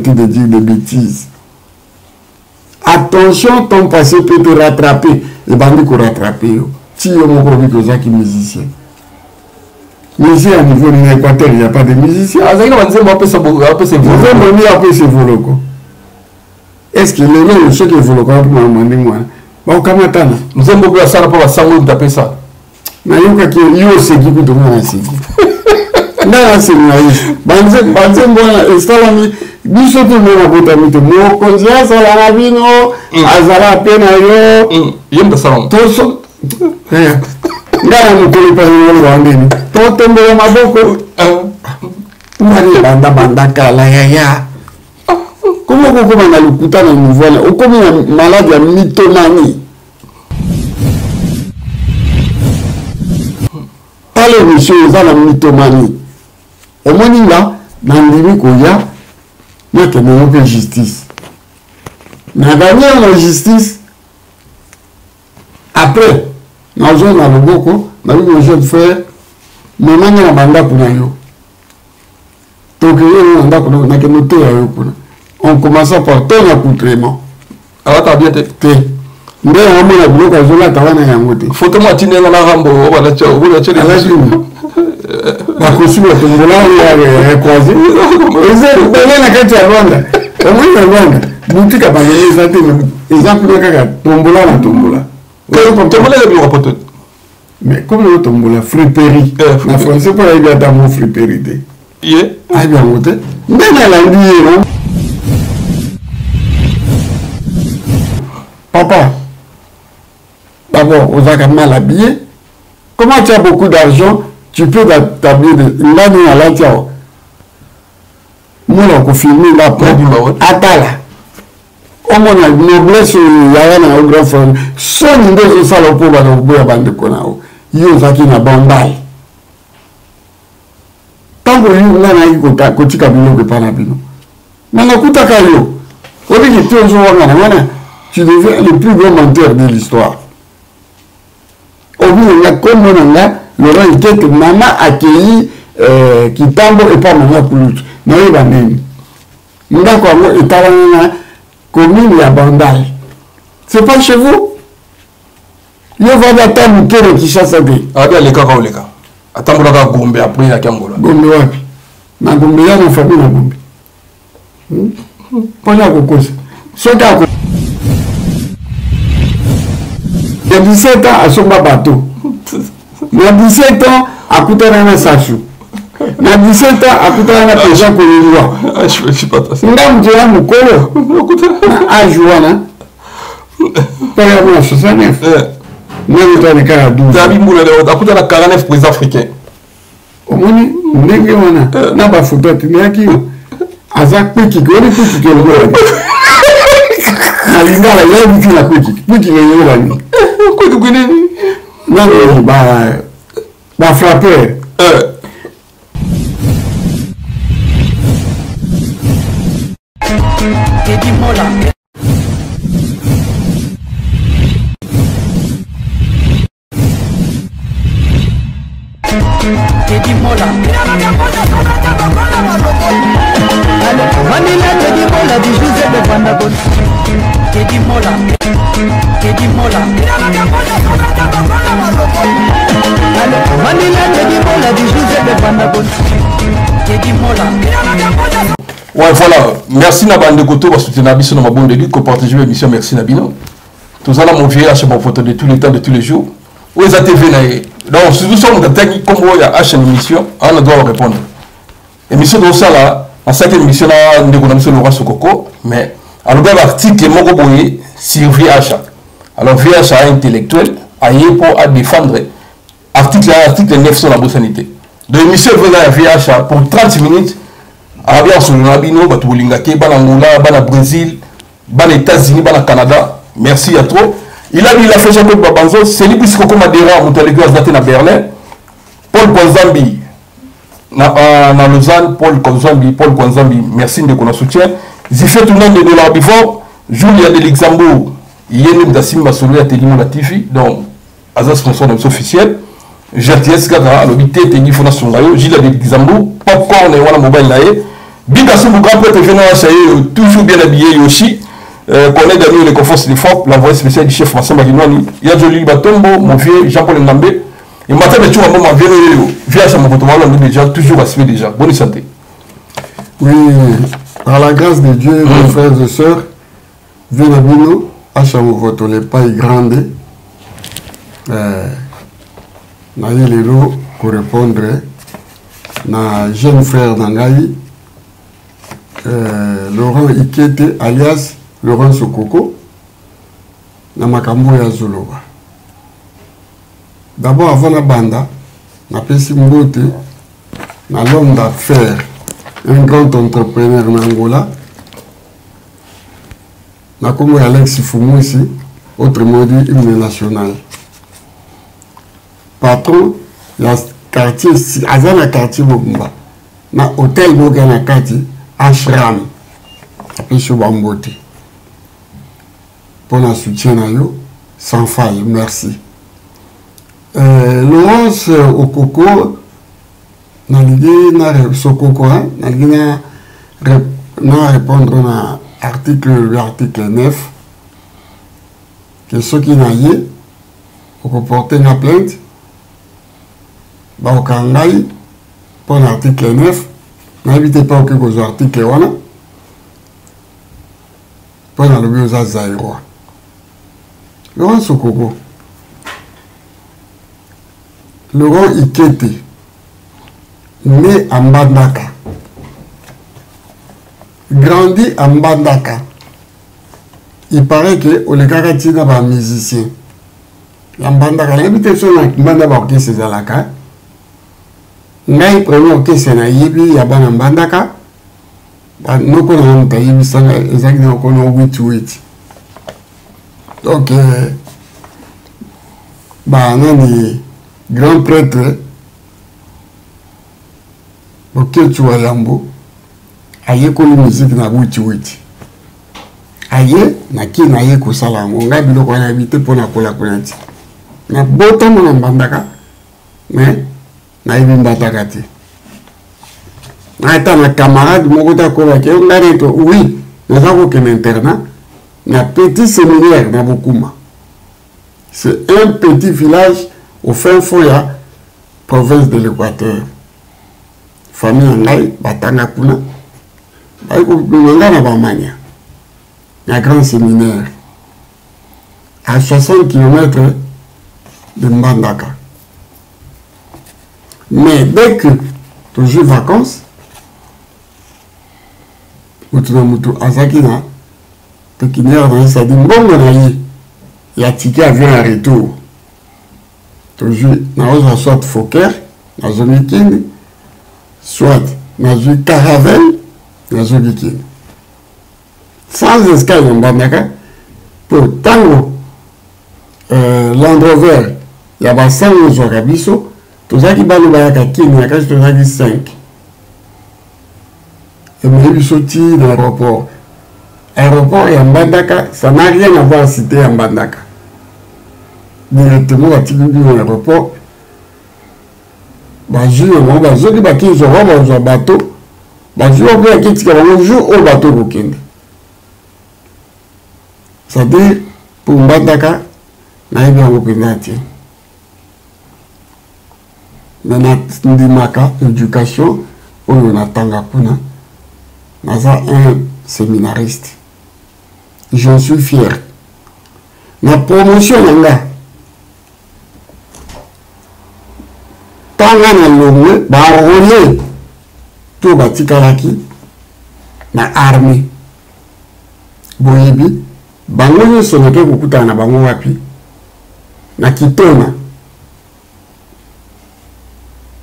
arrêter de dire des bêtises. Attention, ton passé peut te rattraper. Et bandi ko rattraper. Si on m'a promis que ça qui musicien. Mais ici, à niveau de l'Équateur, il n'y a pas de musiciens. Est-ce qu'il est là, ceux qui veulent quand même demander moi? Bon, comment t'as? Nous avons beaucoup à ça pour ça, on taper ça. Mais il y a qui est aussi qui peut tomber ainsi. Non, c'est naïf. Banze, moi, estalami, nous sommes tous les abotamite. Moi, quand j'ai ça la ravino, azala pena yo. Yem de salon. Tous. Ngara mukuli pa yo wandeni. Toto mbele maboko. Mari banda kala ya. Comment vous pouvez aller écouter dans le nouveau? Ou comme un malade de mythomanie? Pas les messieurs, ils ont la mythomanie. Au moins, là, dans le limite, il y a que justice. Nous avons gagné la justice. Après, nous avons beaucoup, nous avons jeune frère, nous avons un mandat pour nous. Donc, nous avons un noté à eux. On commence par ton accoutrement. Alors, tu as bien été. Mais on a dit que je l'ai faut que moi, tu n'aies pas la rambo. La costume de Tombola, il est croisé. Et c'est la quête à Rwanda. Au moins, à Rwanda, boutique à Bagay, ils ont pris la Tombola, la Tombola. Tombola, il y a un poteau. Mais comme le Tombola, friperie. La français, pas il y a d'amour friperie. Ah, bien, voté. Mais elle a dit, non? Papa, d'abord, vous avez mal habillé. Comment tu as beaucoup d'argent, tu peux t'habiller de l'année à l'intérieur. Nous, on a filmé là pour Atala. On a une noblesse, il y a un grand frère. Son idée, c'est ça, le pauvre, dans le bois, bande de Konao. Il y a un bandal. Tant que vous avez un côté cabino que pas la bino. Mais on a coupé à Kayo. On dit que tu es toujours tu deviens le plus grand menteur de l'histoire. Au bout, il y a comme on a Laurent Iket, Nana accueilli Kitambo et pas Mama Poulut. Non, il va même. Nous avons été commune il y a Bandal. C'est pas chez vous? Il y a des tables qui chassent des. Ah, bien, les cas, les gars. Attends, on va Gombe après, il y a Kambola. Gombe, wapi. Na Gombe, il y a une famille na Gombe. Pas là, Kokos. C'est à il y a 17 ans à Somba Bateau. Il y a 17 ans à Koutarana Sachou. Il y a 17 ans à Koutarana Péjan Kolilua. Ah, je ne sais pas. Ndam Djela Moukolo. Ah, Jouana. Pas la 69. Moi, je suis à 12. David Moula, à Koutarana 49 présidents africains. Au moins, ndenge wana. Na ba photo tinaki. Azak Piki, on est Piki que le Alingala, il y a une fille à Piki. Piki, il y a une non, bah frapper. Teddy Mola. Teddy Mola. Manila Teddy Mola du José de Vandabon. Teddy Mola. Teddy Mola. Manila Teddy Mola du José de Vandabon. Teddy Mola. Ouais, voilà. Merci Nabande Koto pour soutenir Nabino dans ma bonne édite, pour partager l'émission. Merci Nabino. Tout ça là, mon vieux H, mon photo de tous les temps, de tous les jours. Où est-ce que TV naïe? Donc, si nous sommes dans comme il y a H une émission, on doit répondre. Émission de ça là, en 5e émission là, nous avons M. Laurent Sokoko, mais alors il y a l'article Moko Boye sur VH. Alors VH a intellectuel, à défendre article 900 la bonne sanité. De l'émission à VH pour 30 minutes. Arabia sur Nabino, Batoulingake, Banangola, Bana Brésil, Bana États-Unis, Bana Canada. Merci à trop. Il a fait Jean-Claude Babanzo, c'est lui qui s'est commandé à Berlin. Paul Konzambi, na Lausanne, Paul Konzambi, merci de notre soutien. J'ai fait tout le monde de dollars before, Julia de Luxembourg, Yenim Dassim Bassolé à Télimon la TV, donc, Azaz sponsor de officiel. JTS Gaga, l'obité, Téni Fondation Gayo, Gilles de Luxembourg, Popcorn et Walla Mobile Nae, Bikassou, mon grand prêtre venant à Saïe, toujours bien habillé aussi. Connaît Daniel les conforts de force, l'envoyé spécial du chef François Maguinouani. Il y a Joli Batombo, mon vieux Jean-Paul Ndambé. Et maintenant, tu vois, maman, viens à mon poteau, on est déjà toujours assuré déjà. Bonne santé. Oui, par la grâce de Dieu, mes frères et sœurs, Venabino, à Chamovoto, les pailles grandes, naïe les lots pour répondre, na jeune frère d'Angaï, Laurent Ikete, alias Laurent Sokoko, na Makambo ya Zoloba. D'abord, avant la banda, na Pessi Mbote, na l'homme d'affaires, un grand entrepreneur en Angola, na Kongo Alex Fumu ici, autrement dit, hymne national. Patron, il y a quartier, Azana quartier Bobumba, na hôtel Bogana quartier, Ashram, après Chobambote. Pour la soutien à eux, sans faille, merci. Laurence Okoko, na Sokoko, na répondre à l'article 9, que ceux qui n'aillent, pour porter une plainte, au Kangaï, pour l'article 9, n'invitez pas au que article 1, pour le bureau de Zaïroa. Laurent Sokoko, Laurent Ikete, né à Mbandaka, grandi à Mbandaka. Il paraît que le Kakati n'a pas musicien. Mbandaka, l'invitation à Mbandaka orchestre c'est à la carte. Ngai premier orchestre na yebi ya bana Mbandaka. Nous connaissons ta yebi sanga exactement qu'on a 8. Donc, nani grand prêtre Oketu Wayambo aye ko musique na 8. Aye na ki na ye ko sala ngo ngai biloko na habité pour na kola konati. Na bota mo na Mbandaka mais na yebi Mbandaka te. Na ta na camarade moko ta ko ba ke ngane to oui, na ko ke internat. Na petit séminaire na Bokuma. C'est un petit village au fin fond de la province de l'Équateur. Famille Angaï, Batanga Kuna. Il y a un grand séminaire à 60 km de Mbandaka. Mais dès que tu joues vacances, tu as Azakina. Qui n'est pas ça dit bon il y a ticket avion à retour toujours na soit Fokker na zone king soit na zone caravelle na zone king sans escale en Mbandaka pour tango Land Rover il y a ba 100 zo kabiso to za ki balo ba ka king ya ka to za ki 5 et me sorti de l'aéroport. Aéroport et Mbandaka, ça n'a rien à voir à cité à Mbandaka. Directement, à l'aéroport, bateau, c'est-à-dire, pour Mbandaka, n'a pas de Maintenant, éducation, on a Tangapuna, un séminariste. J'en suis fier. Ma promotion là, tant qu'on a l'homme, on tout batikalaki, na armée. Boyebi, bango soneke kukuta na bango wapi, na kitona.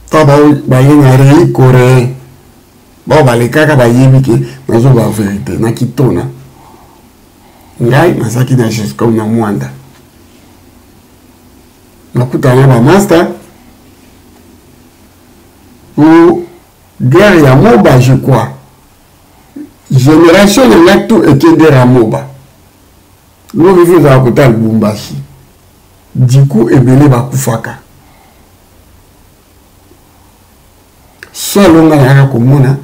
Taba bayena rei Corée. Bon, les kaka bayebi ke nazo ba vérité na kitona. Ngai nasaki na jusqu'à na mwanda. Nakutana ba master ou guerre ya moba je crois. Génération de la tout ekende ra moba. Nous vivons à côté de Lubumbashi. Du coup ebele ba kufaka. Seul on a komona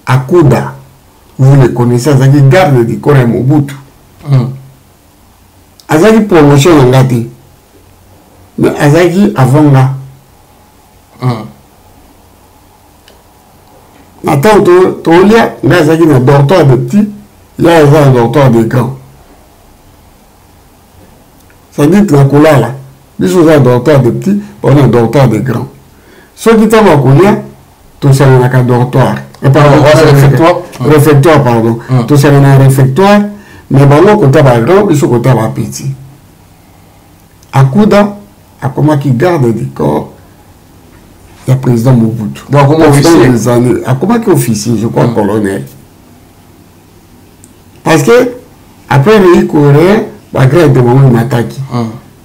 Akuda, vous le connaissez, Azaki garde du corps à Mobutu. Azaki promotion en gâté. Mais Azaki avant là. Attends, tu lia, là, Azaki un dortoir de petits, là, il y a un dortoir de grands. Ça dit que la couleur là, ils ont un dortoir de petits, on a un dortoir de grands. Ceux qui t'ont couleur, tout ça, on a un dortoir. Réfectoire. Réfectoire, pardon. Tout ça, on a un réfectoire, mais bon, on compte pas grand, ils sont comptés pas petit. Akuda, à comment qui garde du corps, il y a président Mobutu. Donc, comment officier? À comment qui officier, je crois, colonel. Parce que, après le coréen, la grade de moment m'attaque.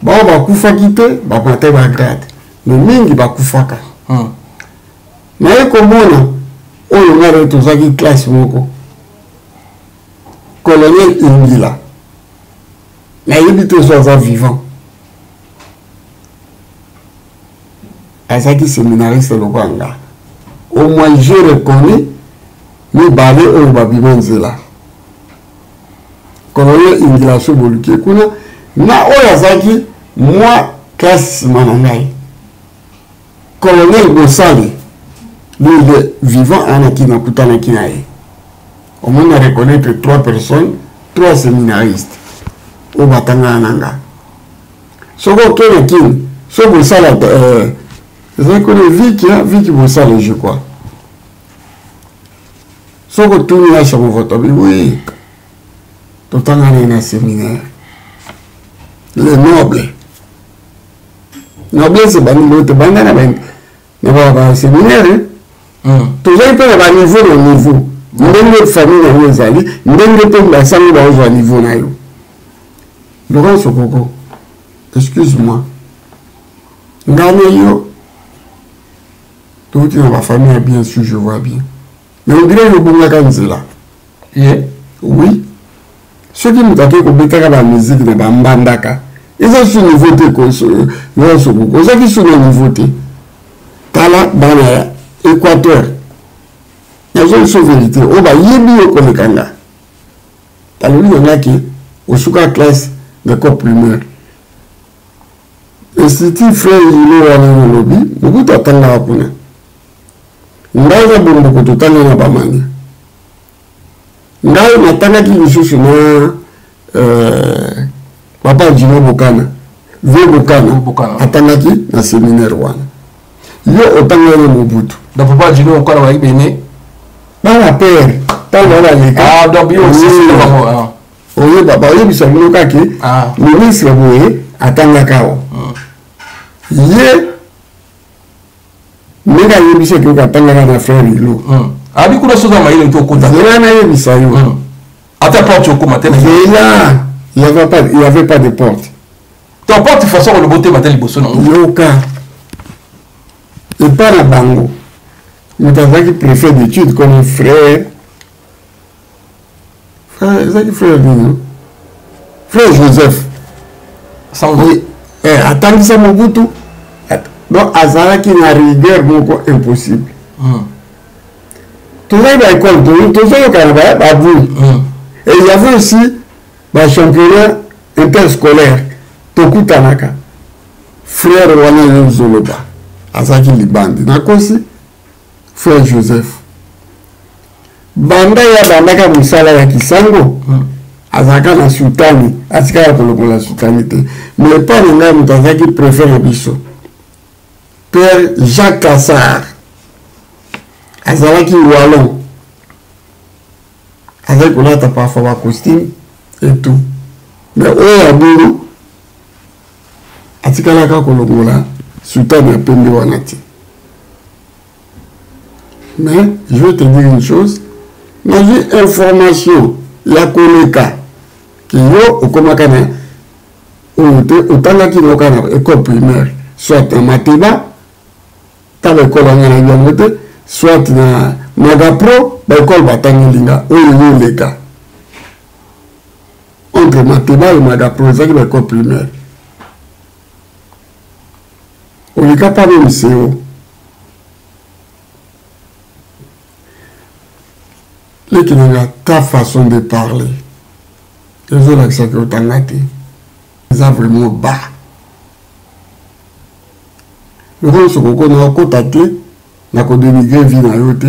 Bon, on va koufa quitter, on va la grade. Mais mingi va koufa ka. Mais comment on a tout ça qui classe moko. Colonel Ingila. Mais il est soit vivant. Azaki séminariste le Rwanda. Au moins je reconnais les balais au Babimanzela. Colonel Ingila Soboluke kuna na Oyazaki moi classe manangai. Colonel Bossali lui il est vivant Anakina Kutana Kinae. Au moins on reconnaît que 3 personnes, 3 séminaristes au Batanga Ananga. Soko Kenakin, Soko Bossala vous connaissez Vicky Bossale, je crois. Ce que tout le monde a sur mon vote, oui. Tout le temps, on a un séminaire. Les nobles. Nobles, c'est pas l'autre bandana, mais on va un séminaire. Tout le monde a un niveau. Nous avons une famille dans les alliés. Nous avons un niveau. Laurent Sokoko, excuse-moi. Nous avons tout dans ma famille, bien sûr, je vois bien. Mais on dirait que le bon gars là. Oui. Ceux qui nous attaquent au bétail à la musique de Bambandaka, ils ont su nous voter comme ça. Ils ont su nous voter. Tala, Bana, Équateur. Ils ont une vérité. On va y aller au Konekanga. Tala, il y en a qui, au Souka classe de corps primaire. Et si tu fais le lobby, beaucoup t'attendent là pour nous. Ndaza bongo kututana na bamani. Ndayo natanga ki lisusu na papa Jino Bokana. Ve Bokana. Atanga ki na séminaire wana. Yo otanga na Mobutu. Da papa Jino Bokana wa ibene. Ba la père. Ta wala leka. Ah donc yo aussi c'est vraiment. Oye baba oye bisabino kaki. Ministre boye atanga kao. Ye Mega yebise que katanga na frère Ilo. Abi kuna soza maile to kota. Zela na yebisa yo. Ata porte au comment tena. Zela, il y avait pas de porte. Ton porte façon le boté matin liboso non. Yoka. Et pas la bango. Mais t'as qui préfère d'études comme un frère. Frère Dino. Frère Joseph. Sans oui. Attends ça Mobutu. Donc, Azara qui n'a rigueur, donc impossible. Tout ça, il va école, tout ça, il va à bout. Et il y avait aussi le championnat interscolaire, Toku Tanaka, frère Wana Zoloba, Azaki Libandi. Nakosi, frère Joseph. Banda ya Bandaka Musala ya Kisango, Azaka na Sultani, Azaka ya Kolokola Sultanité. Mais pas le même, Azaki préfère Abisso. Père Jacques Kassar, Azalaki Wallon, avec on a parfois costume et tout. Mais au Aboulou, Atikalaka Kologola, Sultan de Pembe Wanati. Mais je vais te dire une chose, dans une information, il y a Koleka, qui est au Komakana, autant qu'il y a une école primaire, soit en Mateba, dans l'école en Yangote, soit dans Magapro, l'école Batangilinga, où il y a les cas. Entre Mateba et Magapro, c'est l'école primaire. On n'est pas même CEO. Les qui n'ont ta façon de parler. Les autres accès que tu as gâté. Ils ont vraiment bas. Le rôle, c'est qu'on a contacté, on a dénigré vie dans l'autre,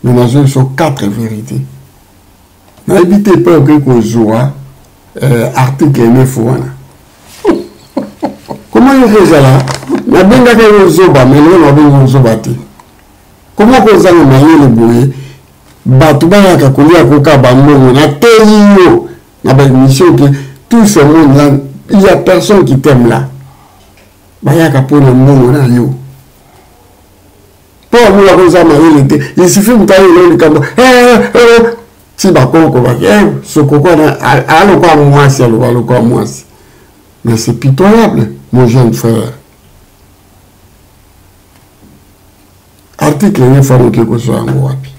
mais nous avons sur 4 vérités. On a évité pas qu'on joue article 9. Comment il fait ça là? On a bien gagné le zoba, mais nous avons un zoba. Comment on a gagné le bouillé? Batouba ka kolia koka bambongo na teyo na ba mission que tout ce monde là il y a personne qui t'aime là baya ka pona mbongo na yo pour moi la cosa ma il suffit de tailler le cambo si ba koko ba ce koko na alo kwa mwasi alo kwa mwasi mais c'est pitoyable mon jeune frère. Article 9 faut que soit en wapi.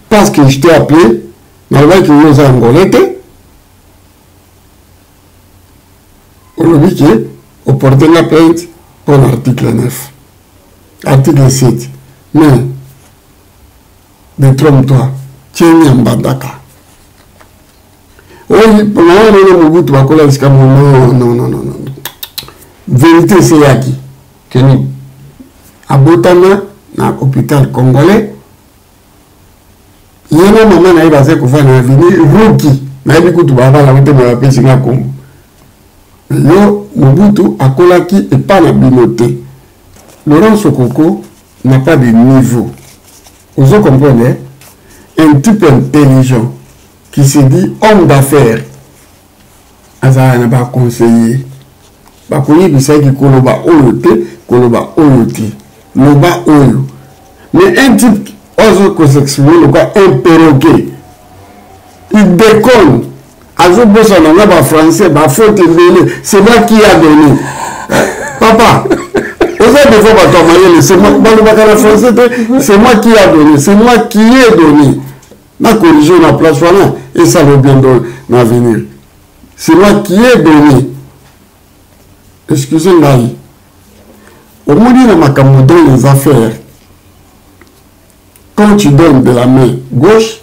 Parce que je t'ai appelé, malgré que nous avons engolé, aujourd'hui qui est au porté de la plainte pour l'article 9. Article 7. Mais, détrompe-toi, tiens un bandaka. Oui, pour le tu vas coller jusqu'à mon non. Vérité, c'est à qui? Kenny. À Botana, dans l'hôpital congolais, il y a un moment où il va se faire un avenir rookie. Il y a un moment où il va se faire un Congo. Yo, Mobutu a colaki et pas la binoté. Laurent Sokoko n'a pas de niveau. Vous comprenez? Un type intelligent qui se dit homme d'affaires. Azara n'a pas conseillé. Bakoye bisaki koloba oyote, koloba oyote. Loba oyo. Mais un type ose qu'on s'exprime, le cas un perroquet. Il déconne. Azo bossa dans la français, bah faut te donner. C'est moi qui a donné. Papa, osez des fois pas t'en c'est moi. Dans le baccalauréat français, c'est moi qui a donné. C'est moi qui ai donné. Ma corrigé la place voilà et ça va bien dans l'avenir. C'est moi qui ai donné. Excusez-moi. Au moins, il y a dans les affaires. Quand tu donnes de la main gauche,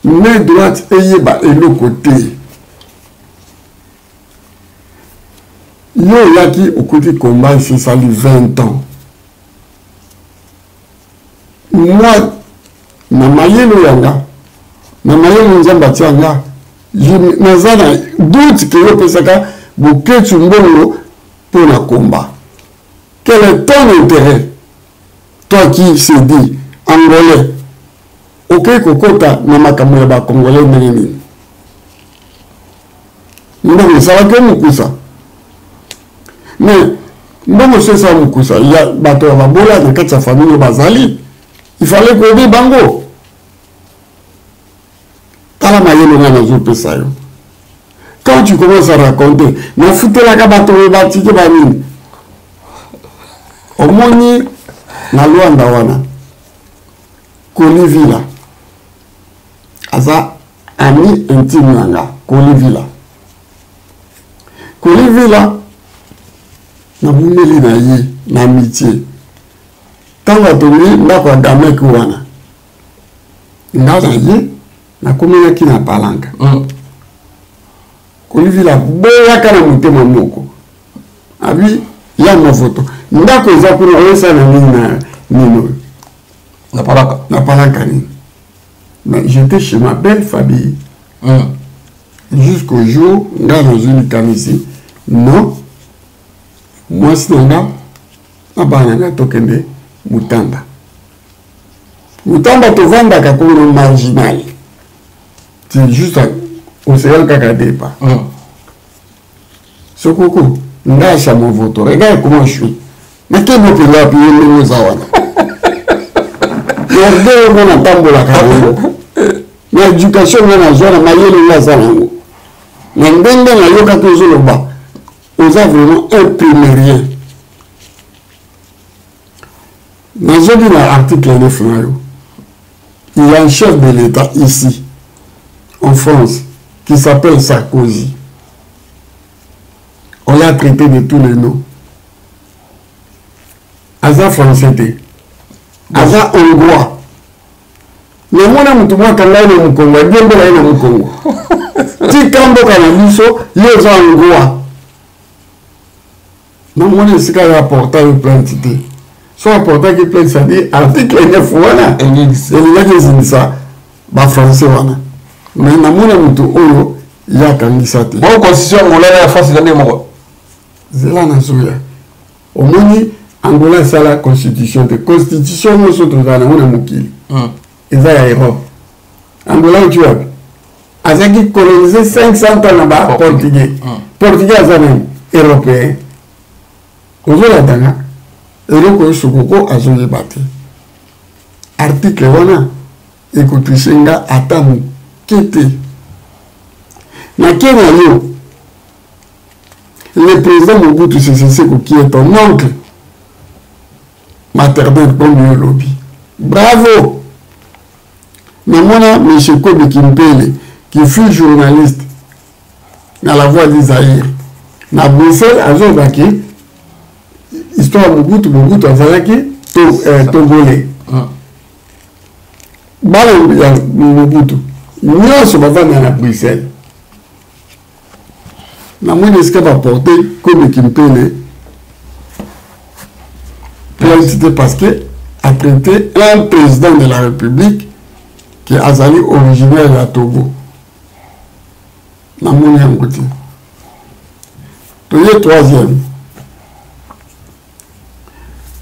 main droite et l'autre côté. Il y a qui au côté combat, c'est ça, 20 ans. Moi, na mayelo yanga, na mayelo nzamba tianga, nazana doute que yo pesaka bouquet tumbolo pour la combat. Quel est ton intérêt? Toi qui se dit angolais, ok, kokota, namakamu ya ba congolais menini. Nous ça va que mukusa. Mais, nous c'est ça mukusa. Il y a bateau à babola dans quatre famille bazali. Il fallait qu'on dise bango. Tala mayelo na nazo pesa yo. Quand tu commences à raconter, na fouté la kabato bati ke banini. Omoni na Luanda wana Kolivila aza ami intime nanga Kolivila na mumeli na ye na amitié tanga tomi ndako ya gamek wana ndaza ye na komena ki na palanka Kolivila boyaka na motema moko abi ya mafoto ndako eza kuna oyesa na nini na nino na palaka nini. Mais j'étais chez ma belle famille jusqu'au jour dans une ici non moi c'est là na bana tokende mutamba to vanda ka comme marginal c'est juste au Seigneur kakade pas Sokoko ndacha mon voto regarde comment je suis. Mais quel mot là puis nous avons. Regardez mon tambola karo. L'éducation na zona mayele na zango. Na ndenge na yoka tozolo ba. Aux a vraiment imprimé rien. Dans un article 9 il y a un chef de l'État ici en France qui s'appelle Sarkozy. On l'a traité de tous les noms. Aza français, Aza hongrois, mais mwana mutu mwaka ngai na mukongo biembo la ina mukongo ti kambo kana biso yo za ngwa na mwana sika ya portail plainte te so portail qui plainte ça dit article 9 wana elingaki ezindisa ba français wana mais na mwana mutu oyo ya kangisa te bon constitution ngolana ya France ngane moko zela na soya omoni Angola c'est la constitution de constitution nous sommes dans na mukili eza ya Europe Angola tu vois azaki colonisé 500 ans na ba portugais portugais azana européen ozola tanga eloko sokoko azoye bate article wana ekotishenga ata mukete na Kenya yo le président Mobutu Sese Seko qui est ton oncle maternel comme le lobby bravo Namona M. Kobe Kimpele qui fut journaliste dans la voix d'Isaïr na Bruxelles azobaki histoire Mobutu azalaki tongolais bala ya Mobutu nyonso bavanda na Bruxelles namoni esika baporte Kobe Kimpele plainte parce que a traité un président de la République qui est azali originaire de Togo. Namoni Angoti. Le troisième.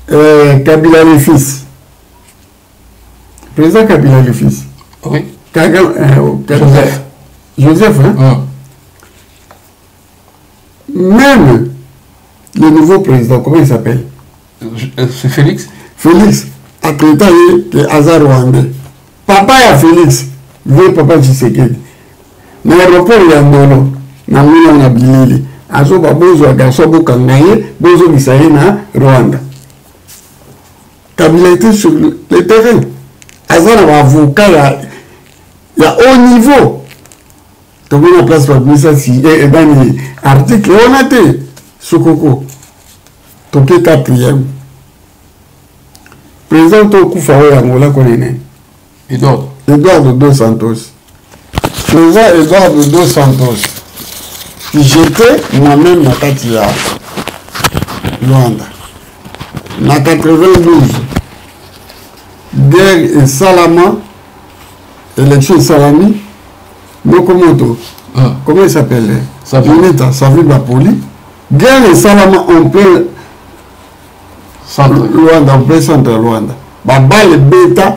Kabila le fils. Président Kabila le fils. Oui. Joseph. Joseph, hein? Même le nouveau président, comment il s'appelle? C'est Félix. Félix a traité que Hazard Rwandais. Papa ya Félix, vieux papa Tshisekedi. Na aéroport ya Ndolo, na mwana na bilili. Azo babozo ya garçon bokangaye, bozo bisaye na Rwanda. Kabila était sur le terrain. Hazard wa avocat ya haut niveau. Donc on a place pour ça si dans les articles on a été sokoko. Toke 4e. Président Tokufa Angola connaît. Eduardo dos Santos. Président Eduardo dos Santos. J'étais moi-même dans Katia. Luanda. En 92. Guerre et Salama. Élection et Salami. Mokomoto. Comment il s'appelle? Unita, Savi Bapoli. Guerre et Salama en plein Luanda, en plein centre Luanda. Babal Beta.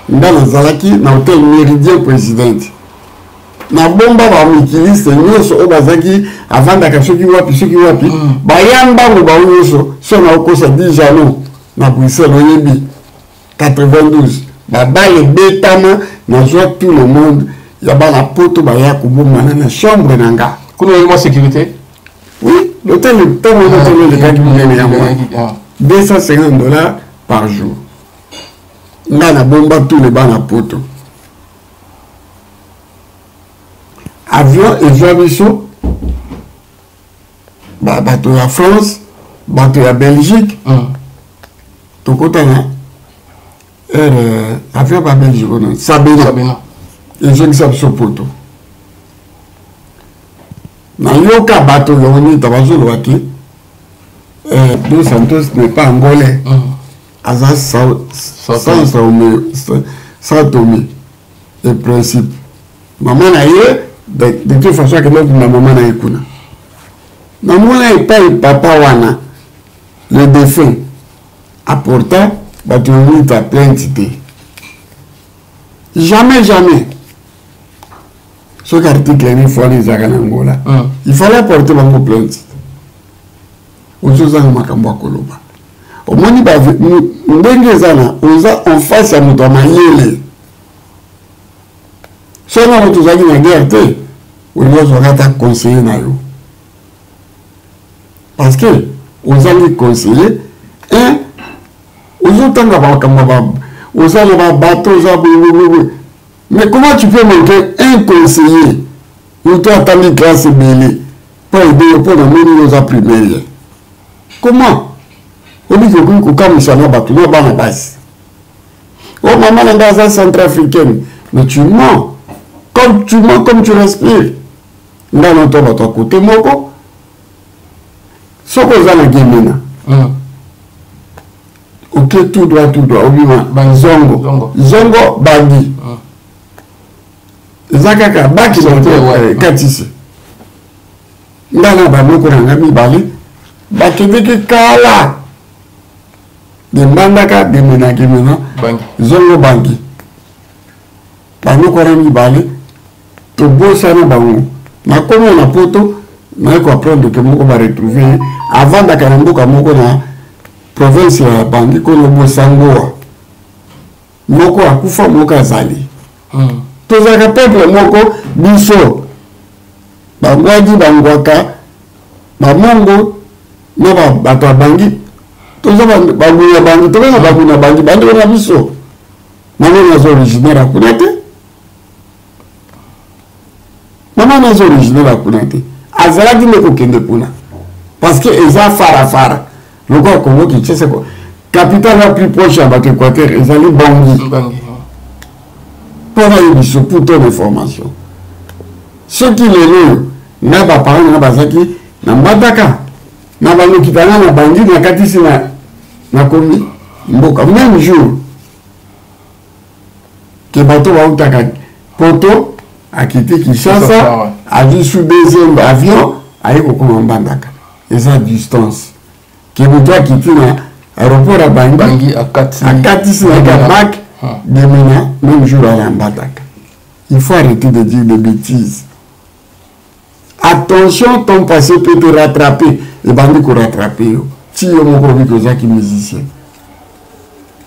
Dans la Zalaki, dans l'hôtel Méridien président. Na bomba ba mikiliste nyoso o bazaki avant d'akasoki wapi bayamba mo ba nyoso so na okosa 10 jalons na Bruxelles oyebi 92 ba bale betama na joie tout le monde ya ba la poto ba ya kubuma na chambre nanga kuna une sécurité. Oui, l'hôtel le temps le gars qui me 250 $ par jour. Ngana bomba tous les bana poto. Avion et Joabiso, bateau à France, bateau à Belgique, tout côté avion à Belgique, Sabina, et je ne sais pas poto. Na yoka bateau yoni tabazo loaki, Dos Santos n'est pas angolais. Azaz sans Tomé, le principe. Maman a eu, de toute façon, que ma maman a eu. Maman a eu pas papa wana, le défunt, apportant, battu ta plainte. Jamais. Ce article est une fois les Angola. Il fallait apporter ma plainte. Aux autres, Koloba. Au moins, on a en face à notre manière. Si on a tous la guerre, on doit conseiller. Parce que, on a les conseillers, et on a bateau, mais comment tu peux manquer un conseiller où tu as mis grâce et belé pour aider pour nous mener aux primaires? Comment? On dit que comme ça n'a pas tout le bas. Oh, maman, elle est dans un centrafricaine. Mais tu mens. Comme tu mens, comme tu respires. Dans notre côté, moko. Ce qu'on a dans Guémena. Ok, tout droit. Obima, Zongo. Zongo, Bandi. Zakaka, Baki, Katisi. Ndana, Bamoko, Nangami, Bali. Baki, Deke, Kala. De Mandaka, de Menakimena, Zongo Bangi. Bamoko, Nangami, Bali. To Bossana, Bango. Na comme on a poto, na ko apprendre que moko va retrouver avant d'Akaramboka moko na province ya Bangi ko no Bosangoa. Moko akufa moko azali. Tozaka peuple moko biso. Bangwaji bangwaka bamongo na bato ya Bangi. Toza banguya Bangi, toza banguya Bangi, bandi na biso. Mama na originaire akunate. Maman n'est original à Kounate. Azala dit le coquin de Pouna. Parce que ils ont fara. Le corps Congo qui c'est quoi. Capitale la plus proche à Batequater, ils allaient Bangui. Pour avoir pour ton information. Ceux qui les louent, n'a pas parlé, n'a pas zaki, n'a pas d'aka. N'a pas le kitana, n'a pas dit, n'a katisi, n'a commis. Mboka, même jour. Que bateau va où t'as poto. A quitté Kinshasa, a vu sous deuxième avion, a eu beaucoup de bandaka. Et ça, distance. Qui vous doit quitter l'aéroport à Bangui, à Katis, à Gamak, demain, même jour à l'Ambadaka. Il faut arrêter de dire des bêtises. Attention, ton passé peut te rattraper. Et Bangui peut rattraper. Si on m'a promis que c'est un musicien.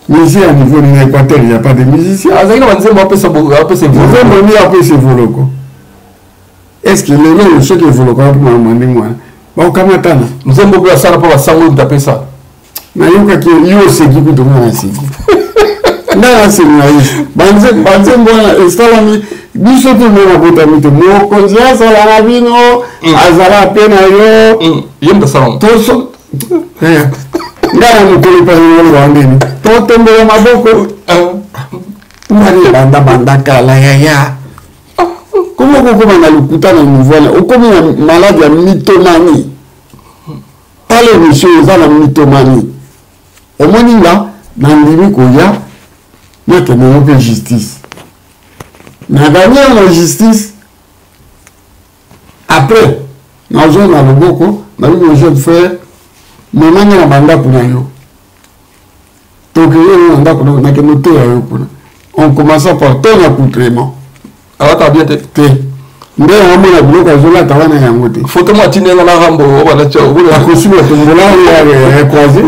Mais ici, à niveau de l'Équateur, il n'y a pas de musiciens. Est-ce qu'il est là, ceux qui veulent quand même moi. Bon, comment t'as nous avons beaucoup à ça pour ça, on taper ça. Mais il y a qui c'est qui peut donner un signe. Là, c'est naïf. Banzem, bon, Estalami, biso tout le monde a botamité. Mon conseiller, ça la ravino, Azala Penayo, Yem de salon. Toso. Ngana mukuli pa yolo wandini. Toto mbele maboko. Ngani banda kala ya. Comment on a le couteau dans le mouvement? Ou comme un malade de mythomanie. Pas les messieurs, ils ont la mythomanie. Au moins là, dans le limite qu'il y a, il y a que la justice. Mais gagné la justice, après, nous avons le beaucoup, nous avons le jeune frère, mais nous avons un mandat pour nous. Donc, nous avons noté on commence par ton accoutrement. Alors, tu as bien été. Nde amona bloka zola tawana yangote. Photo matine na rambo wala cha ubula kusuba tumbola ya kwazi.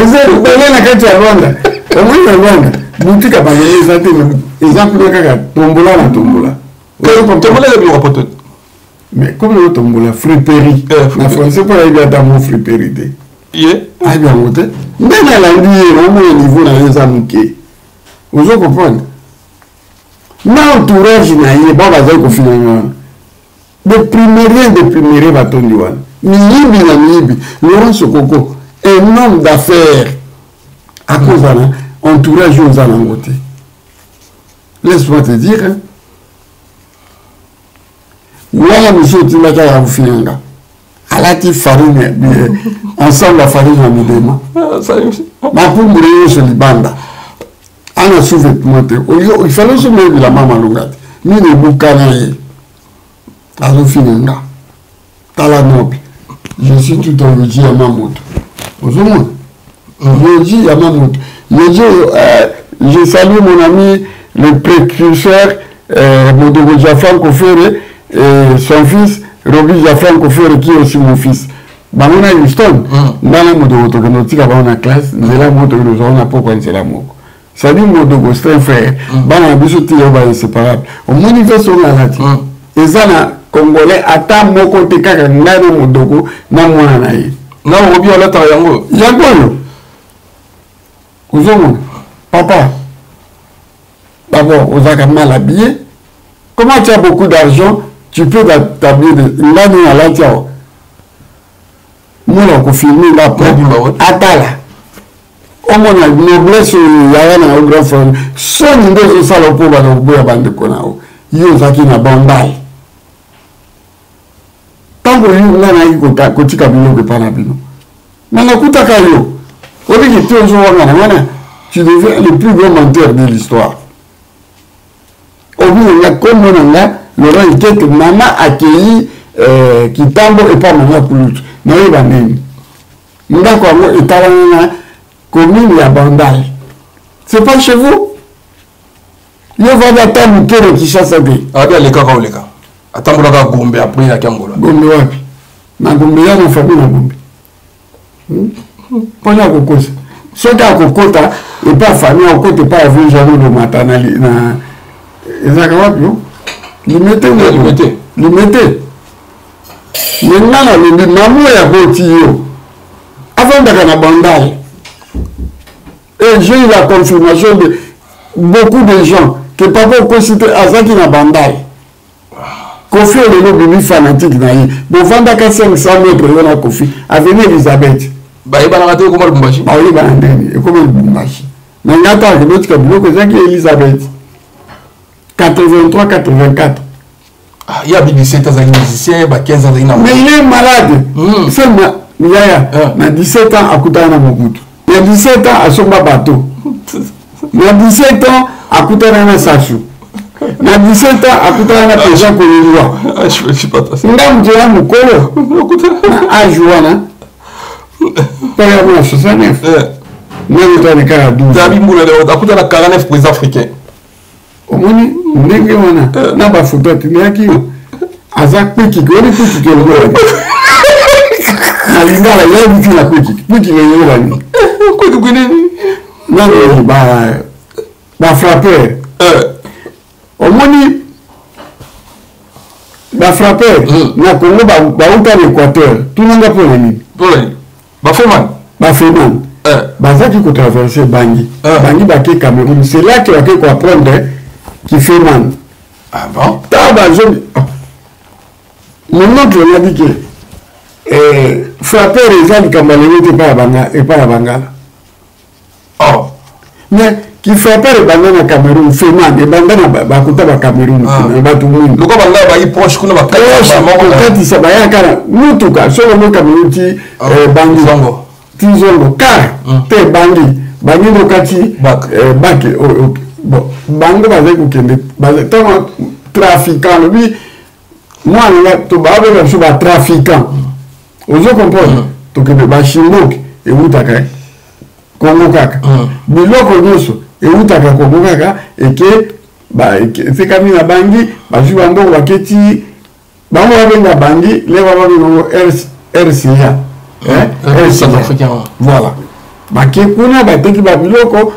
Eze bale na kati ya Rwanda. Omwe ya Rwanda. Mutika bangeza te exemple kaka tombola na tombola. Tombola le bureau poto. Mais comme le tombola friperie. En français pas il y a dans friperie. Yé. Ah bien ngote. Ndena la ndiye na mo niveau na yeza muke. Ozo comprendre. L'entourage n'a pas de primerie bâton d'Iwan. Miyibi, Laurent Sokoko, un homme d'affaires. À cause de l'entourage aux alangotés. Laisse-moi te dire, hein. Voilà, monsieur Timaka Yaoufinanga. Alati farine, ensemble la farine à Midema. Ma pour mourir sur Libanda. Ana sous-vêtement, il fallait se mettre la maman longate. Ni le boucanaï. Alors, finanga. Tala noble. Je suis tout en Yoji Yamamoto. Vous avez Yoji Yamamoto. Je salue mon ami, le précurseur, Modogo Jafran Kofere, et son fils, Roby Jafran Kofere, qui est aussi mon fils. Bamona Houston, dans la Modogo Tokonotika, dans la classe, nous avons un pourquoi c'est la moko. C'est-à-dire Modogo, c'est un frère. Bana Bissoti Yoba est séparable. Au manifeste on a lati. Et ça, na Congolais, ata moko te kaka ngana Modogo, na mwana na ye. Na Roby ala ta yango. Yango yo. Ozomo, papa. D'abord, Ozaka mal habillé. Comment tu as beaucoup d'argent, tu peux t'habiller de l'année à la tiao. Moi, on confirme là, atala. on a noblesse yaya na grand frère son ndio sala po ba boya bande konao yo zaki na bandai tango yo ngana ko tika bino ke pana bino na kutaka yo obi ki tonzo wana wana tu deviens le plus grand menteur de l'histoire obi na comme nanga Laurent Ikeke mama accueilli Kitambo et pas mama Kulutu na yeba nini ndako ngo etalana commune ya Bandai. C'est pas chez vous? Il va d'attendre que qui chasse à des. Ah bien les cas ou les cas. Attends la Gombe après il y a Kangola. Gombe wapi? Na Gombe ya na famille na Gombe. Pona kokosa. Soka kokota et pas famille au côté pas avenue Jean de Matana na ezaka wapi yo? Limité. Maintenant le maman ya boti yo. Avant d'aller à Bandai. Et j'ai eu la confirmation de beaucoup de gens que papa considère Azaki na Bandai. Kofi est le bébé fanatique naïe. Bon, vendaka 500 mètres on a Kofi. Avenue Elisabeth. Bah, il va rater comment le Bumbashi. Bah, il va rater. Et comment le Bumbashi. Mais il y a un autre cabinet que Zaki Elisabeth. 83-84. Ah, il y a 17 ans, il est musicien, il y a 15 ans, il est mais il est malade. C'est moi. Il y a 17 ans à Koutana Mobutu. Il y a 17 ans à Somba Bateau. Il y a 17 ans à Koutana Sachou. Il y a 17 ans à Koutana Péjan Kolilua. Ah, je ne sais pas ça. Ndam Djela Moukolo. Ah, Jouana. Pas la 69. Même toi, les cas à 12. Dabi Moula, à Koutana 49 présidents africains. Au moins, ndenge wana na ba photo tinaki azak piki goli piki ke ngora na lingala ya biti na piki le yola ni piki kwini na ba frapper omoni ba frapper na Congo ba uta l'Équateur tunanga pour nini ba Feman bazaki ko traverser Bangui ba ke Cameroun c'est là que va ko apprendre qui fait mal. Ah bon? Mon oncle m'a dit que frapper les gens qui n'étaient pas à Bangala. Oh. Mais qui frappait les bandanes à Cameroun, fait mal, les bandanes à Cameroun. Le quoi, il est proche, il est nous, tout cas, sur le Cameroun, Bangui. Tizongo, car, t'es Bangui. Bangui, le Kati, Baki. Bon, bango bazé kukende bazé tant trafiquant lui moi là to ba ba so ba trafiquant ozo comprendre to ke ba shimok e utaka Kongo kaka biloko nyoso e utaka Kongo kaka e ke ba c'est comme na bangi ba ju bango ba keti bango ba benga bangi le ba ba no RCA africain voilà ba ke kuna ba teki ba biloko.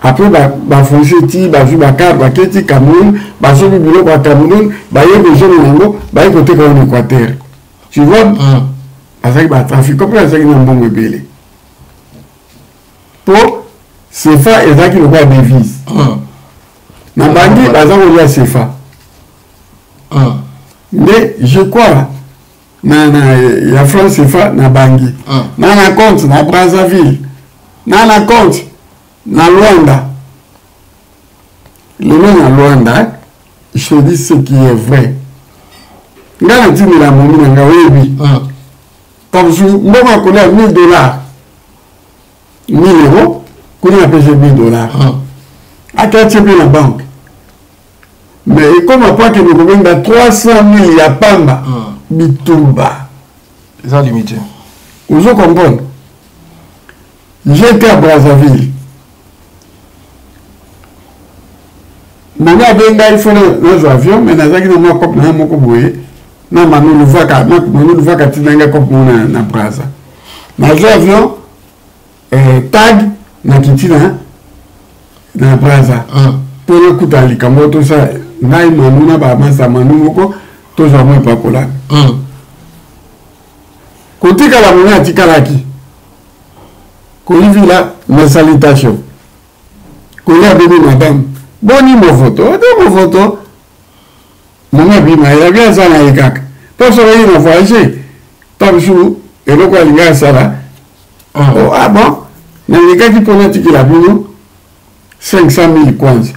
Après, bah Fonsetti, bah Bakar, bah Keti, Cameroun, bah Sobi Bilo, bah Cameroun, bah y'a des gens au bah côté comme Équateur. Tu vois, avec bah trafic, comme ça, c'est un bon rebelle. Pour CFA, et ça qui le voit des vises. Na Bangui, bah ça on y a CFA. Mais je crois, il y a France CFA, na Bangui. Na compte, na Brazzaville. Na compte. Na Luanda, le nom à Luanda, je te dis ce qui est vrai. Ngana dit la monnaie nga webi. Comme je m'en connais $1000. 1000 euros, qu'on a payé $1000. À quel type la banque? Mais comme à quoi que nous avons 300 000, il y a pas mal. Bitumba. C'est limité. Vous comprenez? J'étais à Brazzaville. Manga benga il faut nos avions mais nazaki na moko na moko boye na manu vaka tinanga ko na Brazza na avion tag na kitina na Brazza pour le coup dans likambo tout ça ngai manu na ba masa manu moko to za mo pa kola côté kala mona tikalaki ko vila mes salutations ko ya bébé madame boni mo photo mon ami il a bien ça na ikaka pas ça il a voyagé pas sous et le quoi il a ça là ah bon na lekaki mpona tikela bino 500 000 kwanza.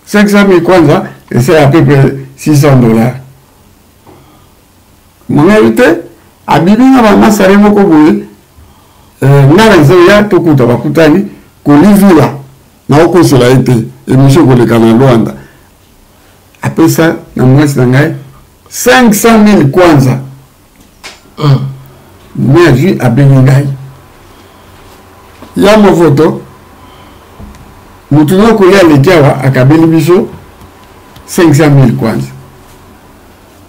500 000 kwanza, et c'est à peu près $600. Mon invité, à Bibina, ma saremo koboye, n'a ya tokuta bakutani, kolivila, na oko cela été, et monsieur Kolekana Luanda. Après ça, na mwasi nangai, 500 000 kwanza. Mais j'ai à Beningai. Il y a mon photo. Nous tenons qu'on y a les gars à Kabeli Biso 500 000 kwanza.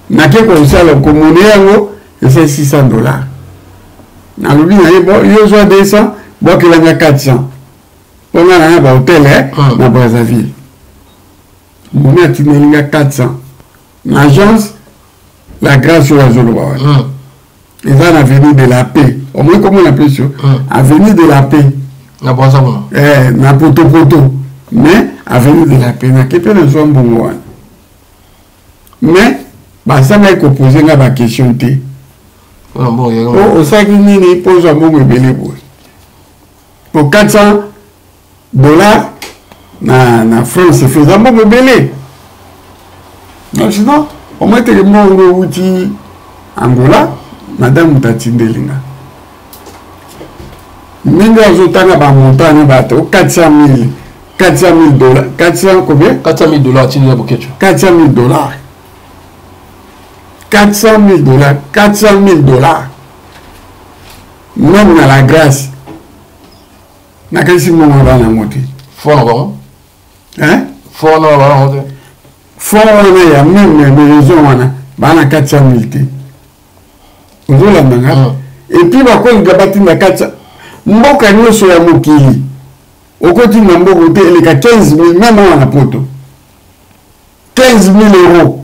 Na ke comme ça le commoné et c'est $600. Na lubi na bon yo zo 200, bon que la 400. On a un hôtel na Brazzaville. Mon a tenu 400. L'agence la grâce sur la zone. Ils ont l'avenue de la paix. Au moins, comment on appelle ça? Avenue de la paix. Na Brazzaville. Na poto. Mais, avenue de la paix. Na kepe na zone bon. Mais, bah, ça m'a posé une question. Au sac, il pose un bon bébé. Pour $400, na France, c'est faisant bon bébé. Non, sinon, au moins, tu es mort au outil Angola. Madame Mutatindelinga. Minga Zotana ba montagne bateau $400 000. 400 combien? $400 000 Tindela Bokecho. $400 000. $400 000. Même dans la grâce. Na kasi mo ngaba na moti. Fona ba? Hein? Fona ba na moti. Fona ya même maison wana bana 400 000. Et puis bakoni gabati na katsa mboka nyoso ya mokili okoti na mboko te eleka 15 000 même wana poto 15 000 €.